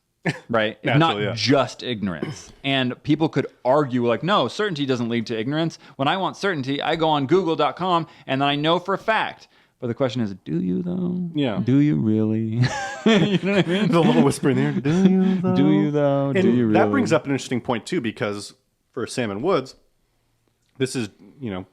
Right? Not just ignorance. And people could argue like, no, certainty doesn't lead to ignorance. When I want certainty, I go on google.com and then I know for a fact. But the question is, do you though? Yeah. Do you really? You know what I mean? The little whisper in there. Do you though? Do you though? And do you really? That brings up an interesting point too, because for Sam and Woods, this is,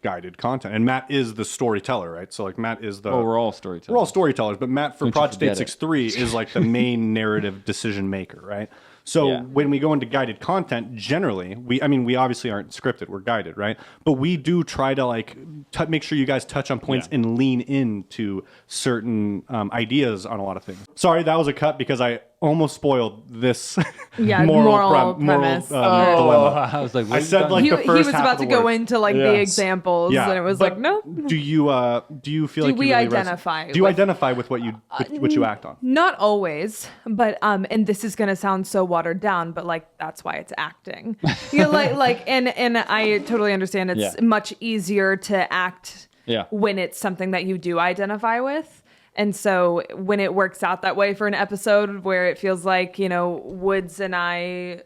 guided content. And Matt is the storyteller, right? So like Matt is the... Oh, we're all storytellers. We're all storytellers, but Matt for Don't you Project forget 863 is like the main narrative decision maker, right? So when we go into guided content, generally, we obviously aren't scripted, we're guided, right? But we do try to like make sure you guys touch on points and lean into certain ideas on a lot of things. Sorry, that was a cut because I almost spoiled this moral premise. Dilemma. I was like, I said like he the first was half about of the to go word. into like the examples, and it was but like, no. Do you feel like we you really identify do you with- identify with what you act on? Not always, but and this is gonna sound so watered down, but like that's why it's acting. And I totally understand it's much easier to act when it's something that you do identify with. And so when it works out that way for an episode where it feels like, Woods and I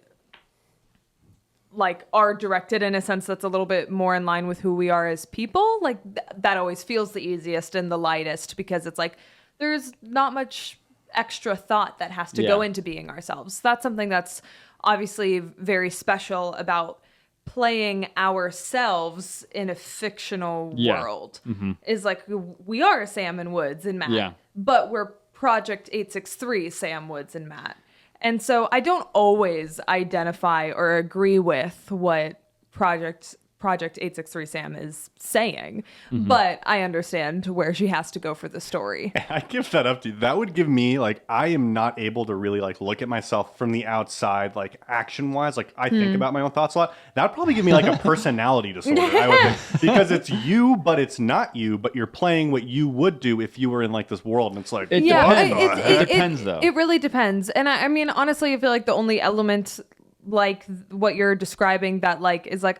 like are directed in a sense that's a little bit more in line with who we are as people, like that always feels the easiest and the lightest, because it's like there's not much extra thought that has to go into being ourselves. That's something that's obviously very special about playing ourselves in a fictional world. Is like we are Sam and Woods and Matt, but we're Project 863 Sam, Woods, and Matt. And so I don't always identify or agree with what Project 863 Sam is saying, but I understand where she has to go for the story. I give that up to you. That would give me like, I am not able to really like look at myself from the outside, like action wise. Like I think about my own thoughts a lot. That would probably give me like a personality disorder, I would think, because it's you, but it's not you, but you're playing what you would do if you were in like this world. And it's like, it depends though. It really depends. And I mean, honestly, I feel like the only element like what you're describing that like is like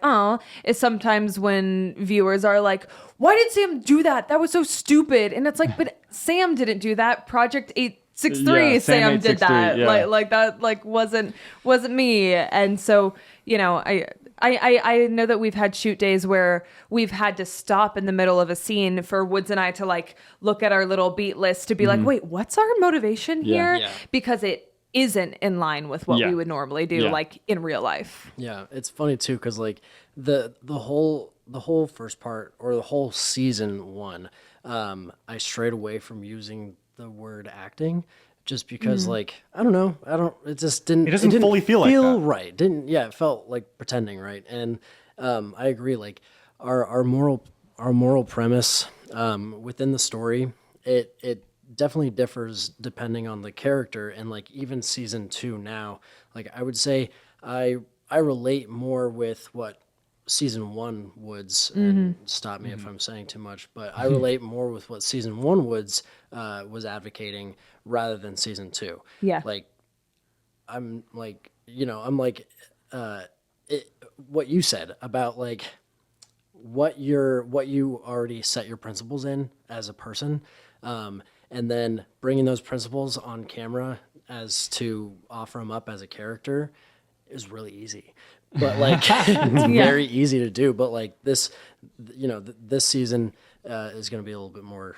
is sometimes when viewers are like, why did Sam do that? That was so stupid. And it's like, but Sam didn't do that. Project 863 Sam did that. Like that like wasn't me. And so I know that we've had shoot days where we've had to stop in the middle of a scene for Woods and I to like look at our little beat list to be like, wait, what's our motivation here? Because it isn't in line with what we would normally do, like in real life. Yeah, it's funny too, because like the whole first part or the whole season 1, I strayed away from using the word acting, just because like I don't know, it just didn't. It doesn't fully feel like that. Right. It felt like pretending, right? And I agree. Like our moral premise within the story, it definitely differs depending on the character. And like even season 2 now, like I would say I relate more with what season 1 Woods, and stop me if I'm saying too much, but I relate more with what season 1 Woods was advocating rather than season 2. Yeah. Like I'm like, what you said about like what you already set your principles in as a person, and then bringing those principles on camera as to offer them up as a character is really easy. But like it's very easy to do. But like this, this season is going to be a little bit more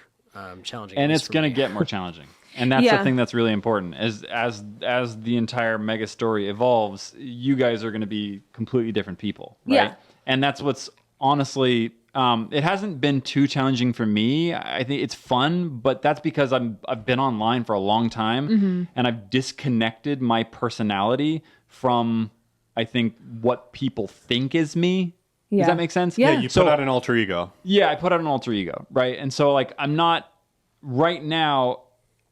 challenging, and it's going to get more challenging. And that's the thing that's really important. As the entire mega story evolves, you guys are going to be completely different people, right? Yeah. And that's what's honestly It hasn't been too challenging for me. I think it's fun, but that's because I've been online for a long time and I've disconnected my personality from, I think, what people think is me. Yeah. Does that make sense? Yeah. You put out an alter ego. Yeah, I put out an alter ego, right? And so like I'm not right now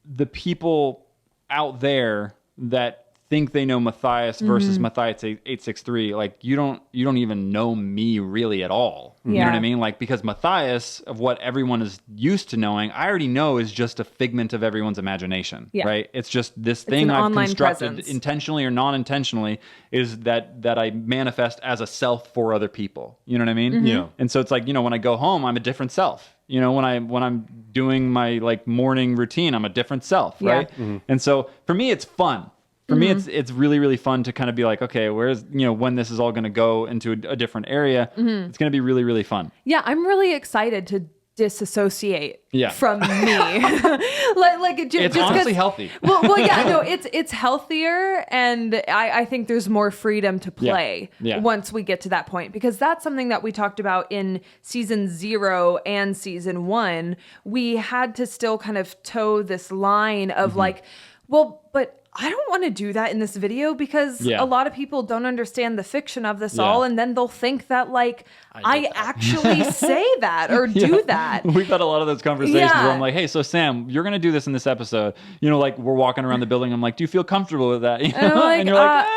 the people out there that think they know Matthias versus Matthias 863, like you don't even know me really at all. You know what I mean? Like, because Matthias, of what everyone is used to knowing, I already know is just a figment of everyone's imagination, right? It's just this thing I've constructed presence. Intentionally or non-intentionally is that I manifest as a self for other people. You know what I mean? Yeah. And so it's like, when I go home, I'm a different self. When I'm doing my like morning routine, I'm a different self, right? And so for me, it's fun. For me, it's really, really fun to kind of be like, okay, where's, when this is all going to go into a different area, it's going to be really, really fun. Yeah, I'm really excited to disassociate from me. It's honestly healthy. Well, yeah, no, it's healthier, and I think there's more freedom to play once we get to that point, because that's something that we talked about in season 0 and season 1. We had to still kind of toe this line of like, well, but I don't want to do that in this video because a lot of people don't understand the fiction of this all, and then they'll think that like I actually say that or do that. We've had a lot of those conversations where I'm like, hey, so Sam, you're going to do this in this episode. Like we're walking around the building. I'm like, do you feel comfortable with that? And you're like, no.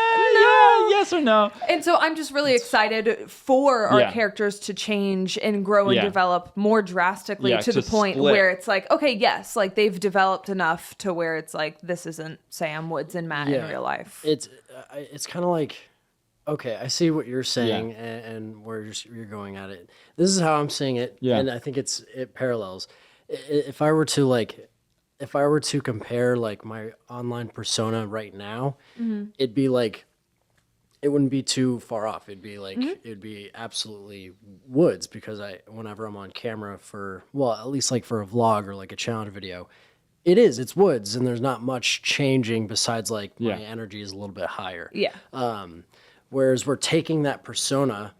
Yes or no. And so I'm just really excited for our characters to change and grow and develop more drastically to the point where it's like, okay, yes, like they've developed enough to where it's like, this isn't Sam Woods and Matt in real life. It's kind of like, okay, I see what you're saying and where you're going at it. This is how I'm seeing it, and I think it parallels. If I were to compare like my online persona right now, it'd be like, it wouldn't be too far off. It'd be like it'd be absolutely Woods, because whenever I'm on camera at least like for a vlog or like a challenge video, it's Woods, and there's not much changing besides like my energy is a little bit higher. Yeah. Whereas we're taking that persona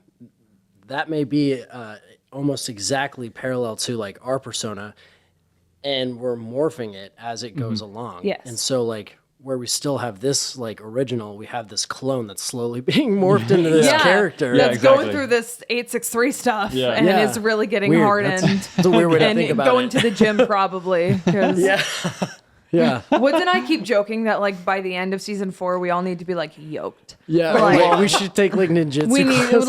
that may be almost exactly parallel to like our persona, and we're morphing it as it goes along. Yes. And so like where we still have this like original, we have this clone that's slowly being morphed into this character. That's going through this 863 stuff and is really getting hardened. That's a weird way to think about it. And going to the gym probably. Yeah. Yeah. Woods and I keep joking that like by the end of season 4, we all need to be like yoked. Yeah. Like, we should take like ninjutsu. We need to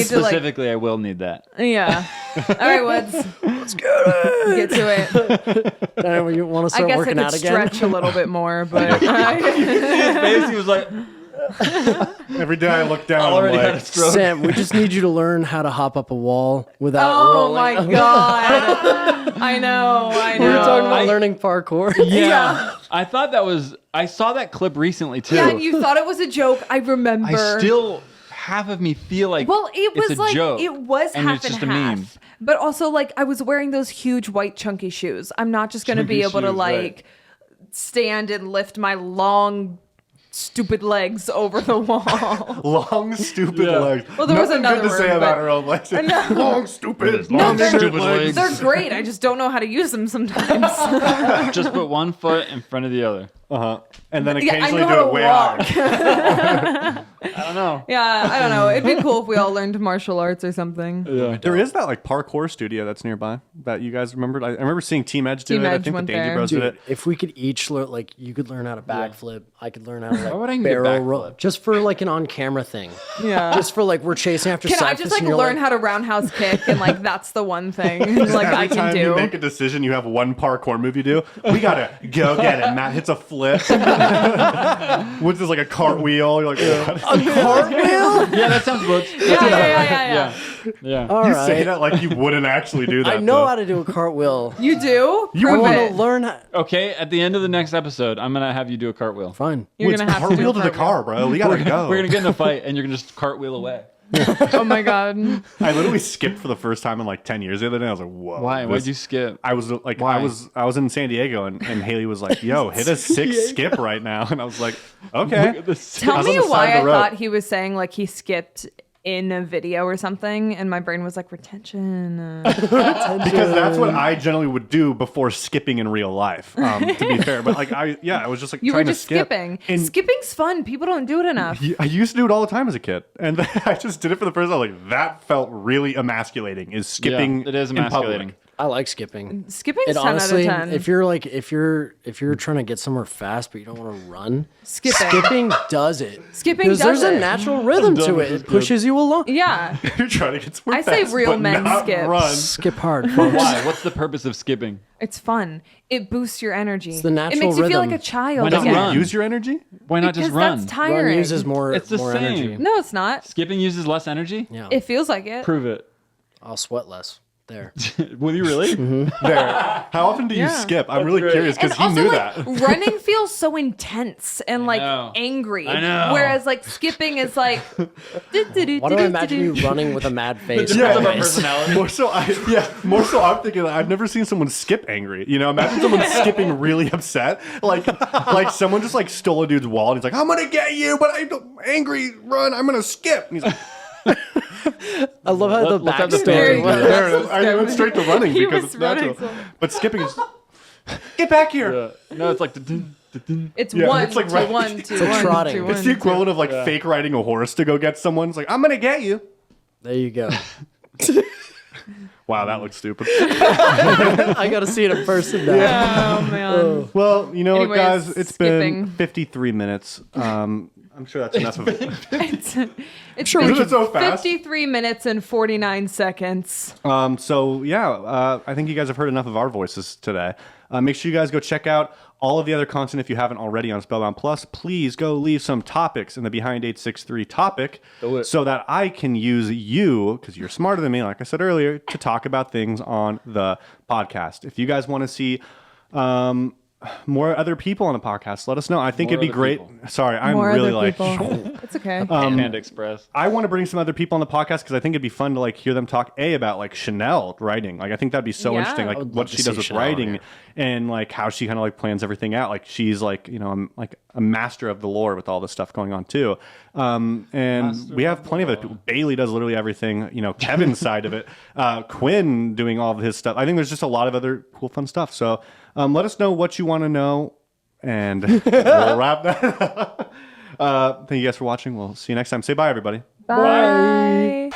specifically, I will need that. Yeah. All right, Woods. Let's get to it. And we want to start working out again. I guess I could stretch a little bit more, but his face, he was like. Every day I look down, already I'm like, had a stroke. Sam, we just need you to learn how to hop up a wall without rolling. Oh my god! I know. We were talking about learning parkour. Yeah. I thought I saw that clip recently too. Yeah, and you thought it was a joke. I remember. I still, half of me feel like it was it's a like joke, it was and half it's just and a half. meme. But also like I was wearing those huge white chunky shoes. I'm not just going to be able to like stand and lift my long stupid legs over the wall. Long, stupid legs. Well, there was another good to word, say about her own legs. Long, stupid legs. They're great. I just don't know how to use them sometimes. Just put one foot in front of the other. And then occasionally do it way higher. I don't know. Yeah, I don't know. It'd be cool if we all learned martial arts or something. Yeah. There is that like parkour studio that's nearby that you guys remembered. I remember seeing Team Edge do it. I think the Danger Bros did it. If we could each learn, like you could learn how to backflip, I could learn how to Why would I like need a barrel backflip? roll, just for like an on-camera thing. Yeah. Just for like we're chasing after. Can I Syphus just like and you're learn how to roundhouse kick and like that's the one thing like I Every can time do. you make a decision, you have one parkour move you do. We gotta go get it. Matt hits a flip. Woods is like a cartwheel. You're like, a cartwheel. Yeah, that sounds good. Yeah. All you right. say that like you wouldn't actually do that. I know how to do a cartwheel. You do? You I Prove want it. to learn how. Okay, at the end of the next episode, I'm gonna have you do a cartwheel. Fine. You're Woods, gonna have to do cartwheel a to the car, bro. We gotta go. We're gonna get in a fight, and you're gonna just cartwheel away. Oh my god. I literally skipped for the first time in like 10 years the other day. I was like, whoa. Why? Why'd you skip? I was like, Why? I was in San Diego and Haley was like, yo, hit a 6 skip right now. And I was like, okay. Tell I was me on the side why of I the road. thought he was saying like he skipped in a video or something, and my brain was like retention. Because that's what I generally would do before skipping in real life. To be fair, but like I was just like You trying were just to skip. skipping. And Skipping's fun. People don't do it enough. I used to do it all the time as a kid, and I just did it for the first time. Like that felt really emasculating. Is skipping? Yeah, it is in public. emasculating. I like skipping. Skipping's And 10 honestly, out of 10. if you're trying to get somewhere fast but you don't want to run, Skipping. skipping does it. Skipping because does there's it. a natural rhythm to it. It pushes you along. Yeah. You're trying to get somewhere I say fast, real but men not skip. run. Skip hard, folks. Why? What's the purpose of skipping? It's fun. It boosts your energy. It's the natural It makes you feel rhythm. like a child. Why not again. run? Use your energy. Why not Because just run? that's tiring. Run uses more, It's the more same. energy. No, it's not. Skipping uses less energy? Yeah. It feels like it. Prove it. I'll sweat less. There. Will you really? There. How often do you Yeah. skip? I'm really great. curious because And he also, knew like, that. running feels so intense and like know. angry. I know. Whereas like skipping is like. Why do I imagine you running with a mad face? Because of our always? personality. More so, I'm thinking I've never seen someone skip angry. You know, imagine someone skipping really upset, like someone just like stole a dude's wallet. And he's like, "I'm gonna get you," but I'm angry. Run! I'm gonna skip. And he's like, I love how the Let's have the backstory. Very good. "There it is." I went straight to running He because was it's running natural. so- But skipping is get back here. Yeah. No, it's like dun, dun, dun. It's Yeah, one, it's like two, right- one, two, It's like one, trotting. two, It's one, the two. equivalent of like fake riding a horse to go get someone. It's like, "I'm gonna get you." There you go. Wow, that looks stupid. I got to see it in person now. Oh man. Well, you know what, Anyways, guys? It's been skipping. 53 minutes. I'm sure that's enough of it. It's Sure, been we should- so fast. 53 minutes and 49 seconds. So yeah, I think you guys have heard enough of our voices today. Make sure you guys go check out all of the other content if you haven't already on Spellbound Plus. Please go leave some topics in the Behind 863 topic Do it. so that I can use you, because you're smarter than me, like I said earlier, to talk about things on the podcast. If you guys want to see more other people on the podcast, let us know. I think More it'd be other great. people. Sorry, I'm More really other like... people. It's okay. Panda Express. I want to bring some other people on the podcast because I think it'd be fun to like hear them talk about like Chanel writing. Like I think that'd be so Yeah. interesting, I like would what love to she does see with Chanel writing here. and like how she kind of like plans everything out. Like she's like, you know, like a master of the lore with all this stuff going on too. And we have plenty of other people. Bailey does literally everything. You know, Kevin's side of it. Quinn doing all of his stuff. I think there's just a lot of other cool, fun stuff. So let us know what you want to know. And we'll wrap that up. Thank you guys for watching. We'll see you next time. Say bye, everybody. Bye.